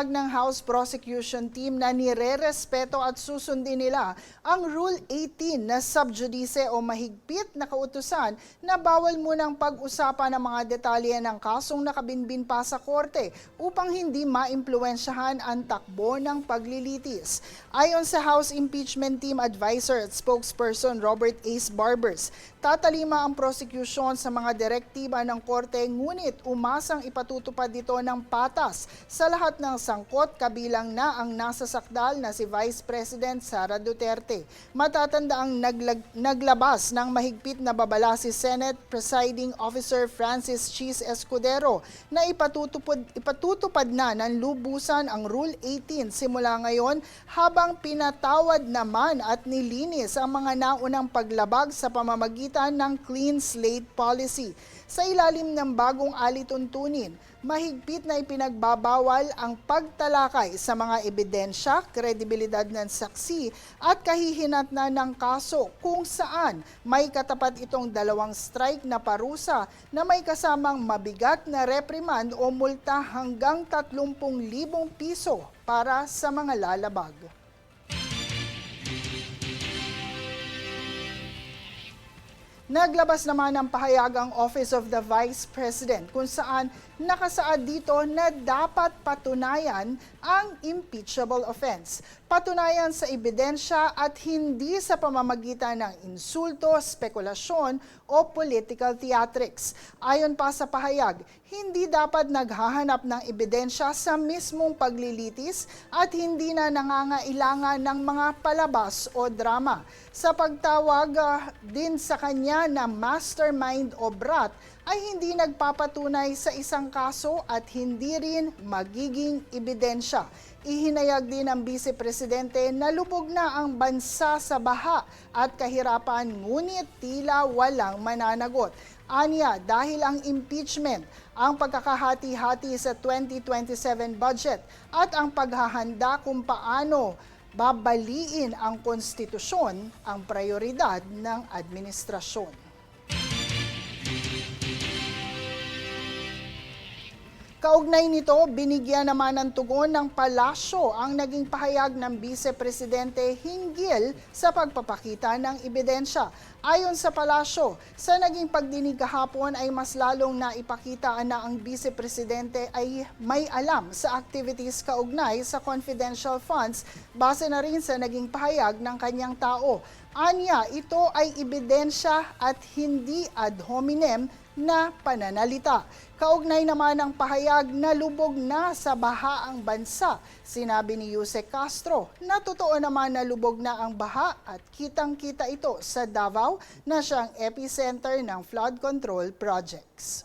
Ipinahayag ng House Prosecution Team na nire-respeto at susundin nila ang Rule 18 na sub judice o mahigpit na kautusan na bawal munang pag-usapan ang mga detalye ng kasong nakabinbin pa sa korte upang hindi maimpluwensyahan ang takbo ng paglilitis. Ayon sa House Impeachment Team Advisor at Spokesperson Robert Ace Barbers, tatalima ang prosecution sa mga direktiba ng korte ngunit umasang ipatutupad dito ng patas sa lahat ng sangkot kabilang na ang nasa sakdal na si Vice President Sara Duterte. Matatanda ang naglabas ng mahigpit na babala si Senate Presiding Officer Francis Cheese Escudero na ipatutupad na ng lubusan ang Rule 18 simula ngayon habang pinatawad naman at nilinis ang mga naunang paglabag sa pamamagitan ng Clean Slate Policy. Sa ilalim ng bagong alituntunin, mahigpit na ipinagbabawal ang pagtalakay sa mga ebidensya, kredibilidad ng saksi at kahihinatnan ng kaso kung saan may katapat itong 2 strike na parusa na may kasamang mabigat na reprimand o multa hanggang 30,000 piso para sa mga lalabag. Naglabas naman ng pahayag ang Office of the Vice President kung saan nakasaad dito na dapat patunayan ang impeachable offense. Patunayan sa ebidensya at hindi sa pamamagitan ng insulto, spekulasyon o political theatrics. Ayon pa sa pahayag, hindi dapat naghahanap ng ebidensya sa mismong paglilitis at hindi na nangangailangan ng mga palabas o drama. Sa pagtawag din sa kanya na mastermind o brat ay hindi nagpapatunay sa isang kaso at hindi rin magiging ebidensya. Ihinayag din ng Vice Presidente na lubog na ang bansa sa baha at kahirapan ngunit tila walang mananagot. Anya, dahil ang impeachment, ang pagkakahati-hati sa 2027 budget at ang paghahanda kung paano babaliin ang konstitusyon ang prioridad ng administrasyon. Kaugnay nito, binigyan naman ng tugon ng palasyo ang naging pahayag ng Vice Presidente hinggil sa pagpapakita ng ebidensya. Ayon sa palasyo, sa naging pagdinig kahapon ay mas lalong naipakita na ang Vice Presidente ay may alam sa activities kaugnay sa confidential funds base na rin sa naging pahayag ng kanyang tao. Anya, ito ay ebidensya at hindi ad hominem na pananalita. Kaugnay naman ang pahayag na lubog na sa baha ang bansa. Sinabi ni Jose Castro na totoo naman na lubog na ang baha at kitang-kita ito sa Davao na siyang epicenter ng flood control projects.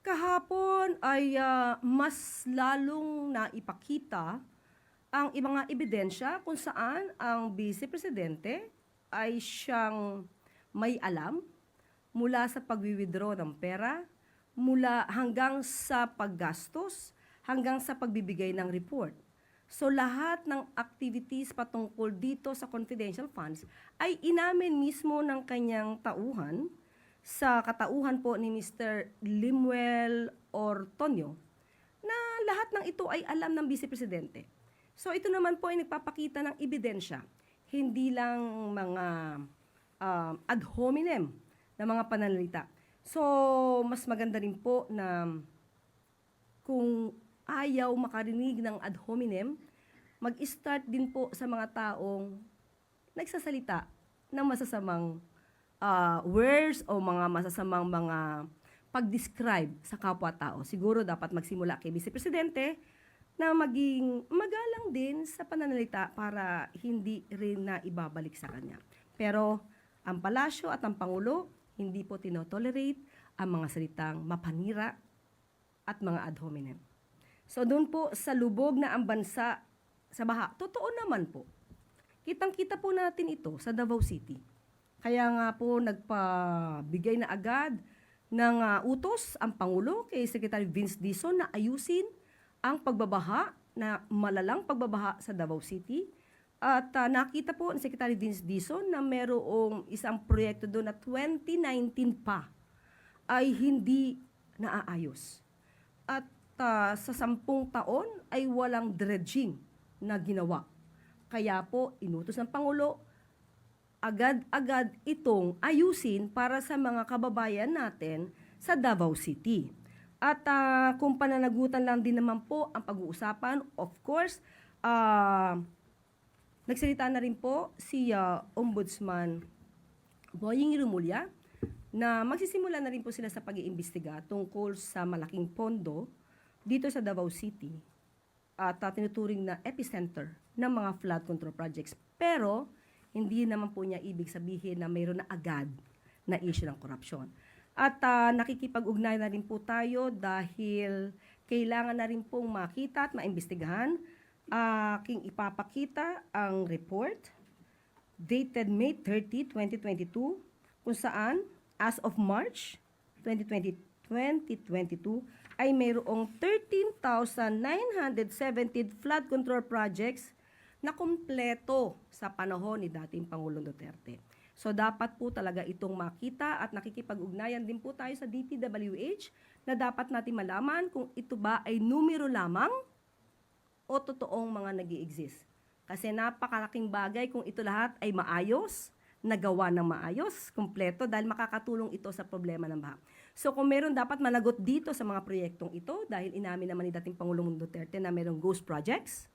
Kahapon ay mas lalong naipakita ang mga ebidensya kung saan ang Vice Presidente ay siyang may alam mula sa pagwi-withdraw ng pera, mula hanggang sa paggastos, hanggang sa pagbibigay ng report. So lahat ng activities patungkol dito sa confidential funds ay inamin mismo ng kanyang tauhan sa katauhan po ni Mr. Limuel Ortonio na lahat ng ito ay alam ng Vice Presidente. So ito naman po ay nagpapakita ng ebidensya, hindi lang mga ad hominem na mga pananalita. So, mas maganda rin po na kung ayaw makarinig ng ad hominem, mag-start din po sa mga taong nagsasalita ng masasamang words o mga masasamang mga pag-describe sa kapwa-tao. Siguro dapat magsimula kay Vice Presidente na maging magalang din sa pananalita para hindi rin na ibabalik sa kanya. Pero ang palasyo at ang Pangulo hindi po tinotolerate ang mga salitang mapanira at mga ad hominem. So doon po sa lubog na ang bansa sa baha, totoo naman po. Kitang-kita po natin ito sa Davao City. Kaya nga po nagpabigay na agad ng utos ang Pangulo kay Secretary Vince Dizon na ayusin ang pagbabaha, na malalang pagbabaha sa Davao City. At nakita po ni Secretary Vince Dizon na merong isang proyekto doon na 2019 pa ay hindi naaayos. At sa 10 taon ay walang dredging na ginawa. Kaya po, inutos ng Pangulo, agad-agad itong ayusin para sa mga kababayan natin sa Davao City. At kung pananagutan lang din naman po ang pag-uusapan, of course, nagsalita na rin po si Ombudsman Boying Rimulya na magsisimula na rin po sila sa pag-iimbestiga tungkol sa malaking pondo dito sa Davao City at tinuturing na epicenter ng mga flood control projects. Pero hindi naman po niya ibig sabihin na mayroon na agad na issue ng korupsyon. At nakikipag-ugnay na rin po tayo dahil kailangan na rin pong makita at maimbestigahan. Aking ipapakita ang report dated May 30, 2022, kung saan as of March 2022 ay mayroong 13,917 flood control projects na kumpleto sa panahon ni dating Pangulong Duterte. So dapat po talaga itong makita at nakikipag-ugnayan din po tayo sa DPWH na dapat natin malaman kung ito ba ay numero lamang o totoong mga nag-i-exist. Kasi napakalaking bagay kung ito lahat ay maayos, nagawa ng maayos, kumpleto, dahil makakatulong ito sa problema ng baha. So kung meron dapat managot dito sa mga proyektong ito, dahil inamin naman ni dating Pangulong Duterte na merong ghost projects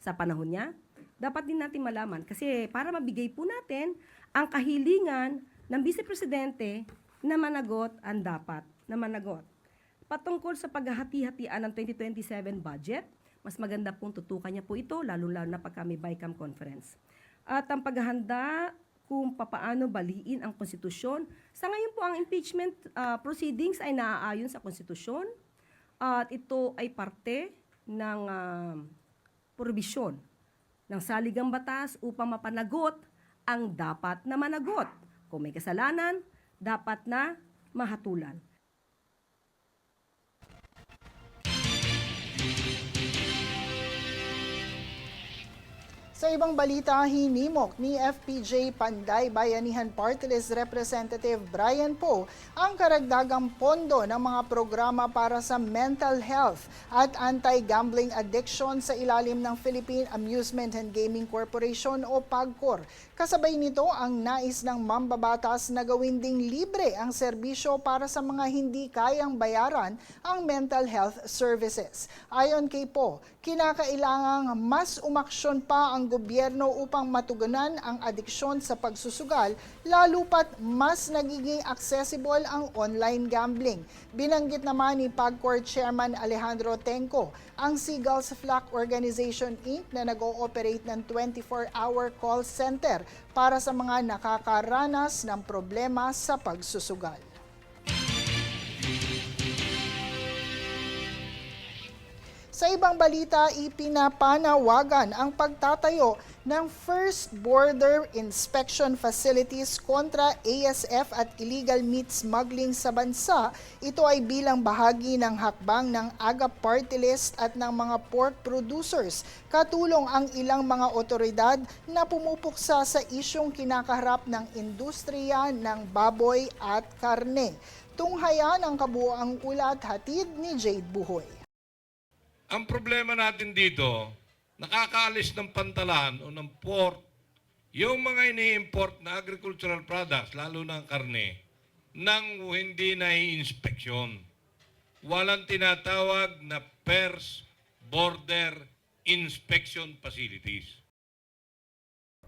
sa panahon niya, dapat din natin malaman. Kasi para mabigay po natin ang kahilingan ng Vice Presidente na managot ang dapat na managot. Patungkol sa paghahati-hatian ng 2027 budget, mas maganda pong tutukan niya po ito, lalo-lalo na pagka may BICAM conference. At ang paghahanda kung papaano baliin ang konstitusyon. Sa ngayon po ang impeachment proceedings ay naaayon sa konstitusyon at ito ay parte ng probisyon ng saligang batas upang mapanagot ang dapat na managot. Kung may kasalanan, dapat na mahatulan. Sa ibang balita, hinimok ni FPJ Panday Bayanihan Party List Representative Brian Poe ang karagdagang pondo ng mga programa para sa mental health at anti-gambling addiction sa ilalim ng Philippine Amusement and Gaming Corporation o PAGCOR. Kasabay nito ang nais ng mambabatas na gawin ding libre ang serbisyo para sa mga hindi kayang bayaran ang mental health services. Ayon kay Poe, kinakailangang mas umaksyon pa ang gobyerno upang matugunan ang adiksyon sa pagsusugal, lalo pat mas nagiging accessible ang online gambling. Binanggit naman ni PAGCOR Chairman Alejandro Tenco ang Seagulls Flock Organization Inc. na nag-ooperate ng 24-hour call center para sa mga nakakaranas ng problema sa pagsusugal. Sa ibang balita, ipinapanawagan ang pagtatayo ng first border inspection facilities kontra ASF at illegal meat smuggling sa bansa. Ito ay bilang bahagi ng hakbang ng AGA Party List at ng mga pork producers. Katulong ang ilang mga otoridad na pumupuksa sa isyong kinakaharap ng industriya ng baboy at karne. Tunghayan ang kabuoang ulat, hatid ni Jade Buhoy. Ang problema natin dito, nakakaalis ng pantalan o ng port, yung mga ini-import na agricultural products, lalo na ang karne, nang hindi na i-inspeksyon. Walang tinatawag na first border inspection facilities.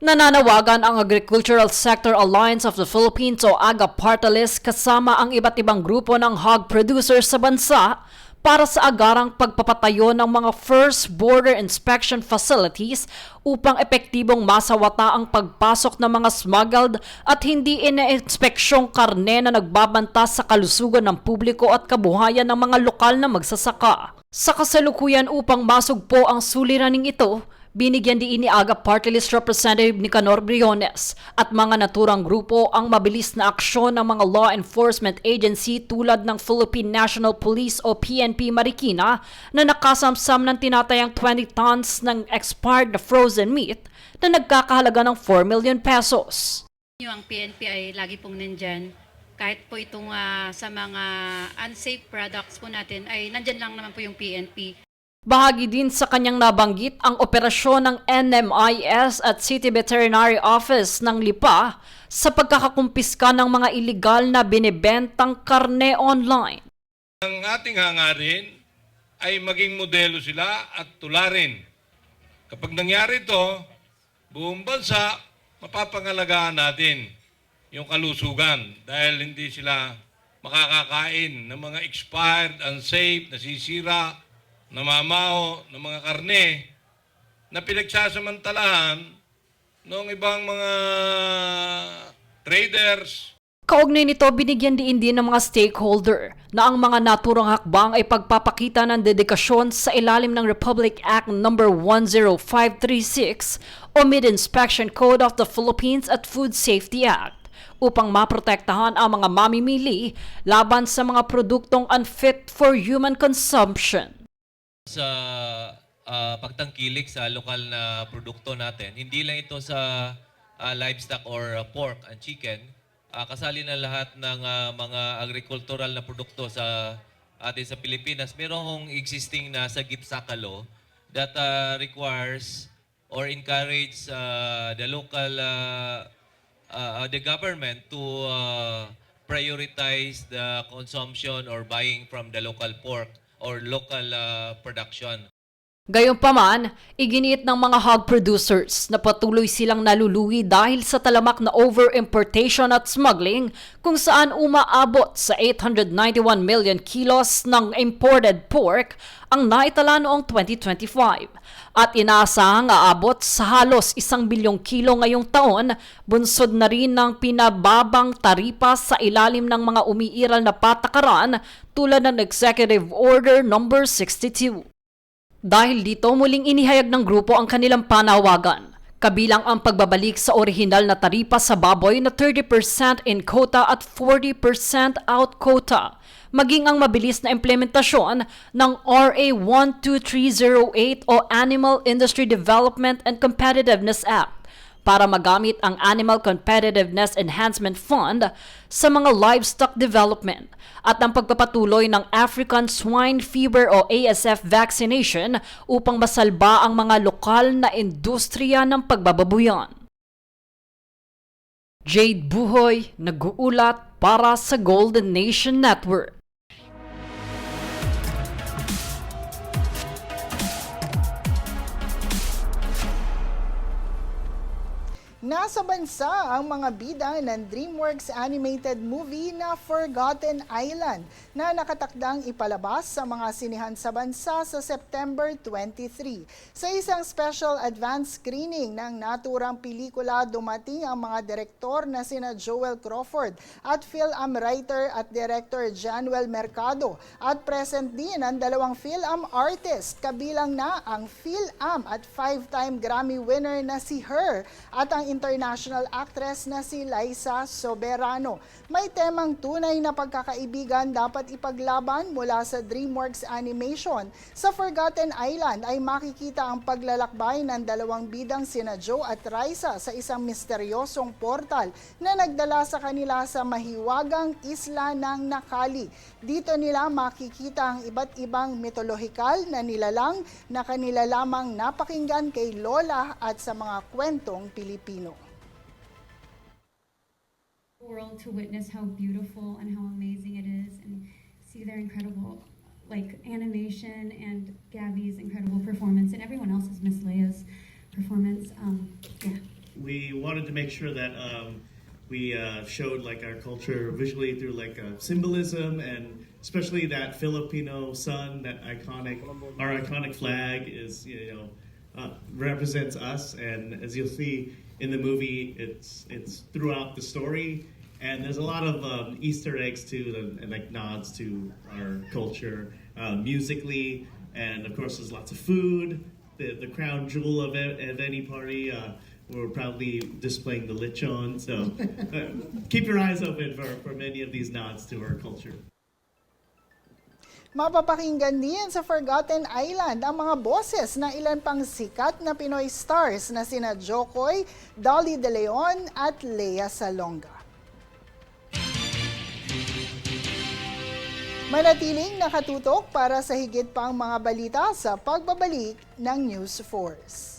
Nananawagan ang Agricultural Sector Alliance of the Philippines o AGA Party List kasama ang iba't ibang grupo ng hog producers sa bansa para sa agarang pagpapatayo ng mga first border inspection facilities upang epektibong masawata ang pagpasok ng mga smuggled at hindi ina-inspeksyong karne na nagbabanta sa kalusugan ng publiko at kabuhayan ng mga lokal na magsasaka. Sa kasalukuyan upang masugpo ang suliraning ito, binigyan din ni AGA Party List Representative Nicanor Briones at mga naturang grupo ang mabilis na aksyon ng mga law enforcement agency tulad ng Philippine National Police o PNP Marikina na nakasamsam ng tinatayang 20 tons ng expired na frozen meat na nagkakahalaga ng 4 million pesos. Ang PNP ay lagi pong nandyan kahit po itong sa mga unsafe products po natin ay nandyan lang naman po yung PNP. Bahagi din sa kanyang nabanggit ang operasyon ng NMIS at City Veterinary Office ng Lipa sa pagkakakumpiska ng mga iligal na binibentang karne online. Ang ating hangarin ay maging modelo sila at tularin. Kapag nangyari ito, buong bansa, mapapangalagaan natin yung kalusugan dahil hindi sila makakakain ng mga expired, unsafe, nasisira, namamaho ng mga karne na pinagsasamantalahan ng ibang mga traders. Kaugnay nito, binigyan din ng mga stakeholder na ang mga naturang hakbang ay pagpapakita ng dedikasyon sa ilalim ng Republic Act No. 10536 o Mid-Inspection Code of the Philippines at Food Safety Act upang maprotektahan ang mga mamimili laban sa mga produktong unfit for human consumption. Sa pagtangkilik sa lokal na produkto natin, hindi lang ito sa livestock or pork and chicken, kasali na lahat ng mga agricultural na produkto sa atin sa Pilipinas. Merong existing na sa GIPSACA law that requires or encourage the local the government to prioritize the consumption or buying from the local pork or local production. Gayunpaman, iginiit ng mga hog producers na patuloy silang nalulugi dahil sa talamak na over-importation at smuggling kung saan umaabot sa 891 million kilos ng imported pork ang naitala noong 2025 at inaasahang aabot sa halos 1 bilyong kilo ngayong taon, bunsod na rin ng pinababang taripa sa ilalim ng mga umiiral na patakaran tulad ng Executive Order No. 62. Dahil dito, muling inihayag ng grupo ang kanilang panawagan, kabilang ang pagbabalik sa orihinal na taripa sa baboy na 30% in quota at 40% out quota, maging ang mabilis na implementasyon ng RA 12308 o Animal Industry Development and Competitiveness Act para magamit ang Animal Competitiveness Enhancement Fund sa mga livestock development at ang pagpapatuloy ng African Swine Fever o ASF vaccination upang masalba ang mga lokal na industriya ng pagbababuyan. Jade Buhoy, nag-uulat para sa Golden Nation Network. Nasa bansa ang mga bida ng DreamWorks animated movie na Forgotten Island na nakatakdang ipalabas sa mga sinihan sa bansa sa September 23. Sa isang special advance screening ng naturang pelikula, dumating ang mga direktor na sina Joel Crawford at film writer at director Januel Mercado at present din ang dalawang film artist, kabilang na ang film at 5-time Grammy winner na si Her at ang international actress na si Liza Soberano. May temang tunay na pagkakaibigan dapat ipaglaban mula sa DreamWorks Animation. Sa Forgotten Island ay makikita ang paglalakbay ng dalawang bidang sina Joe at Raisa sa isang misteryosong portal na nagdala sa kanila sa mahiwagang isla ng Nakali. Dito nila makikita ang iba't ibang mitolohikal na nilalang na kanila lamang napakinggan kay Lola at sa mga kwentong Pilipino. World to witness how beautiful and how amazing it is and see their incredible animation and Gabby's incredible performance and everyone else's, Miss Leia's performance. Yeah. We wanted to make sure that we showed our culture visually through symbolism, and especially that Filipino sun, that our iconic flag is represents us, and as you'll see in the movie, it's throughout the story, and there's a lot of Easter eggs too, and nods to our culture musically, and of course there's lots of food. The crown jewel of any party. We're proudly displaying the lechon, so keep your eyes open for many of these nods to our culture. Mapapakinggan din sa Forgotten Island ang mga boses ng ilan pang sikat na Pinoy stars na sina Jokoy, Dolly De Leon at Lea Salonga. Manatiling nakatutok para sa higit pang mga balita sa pagbabalik ng News Force.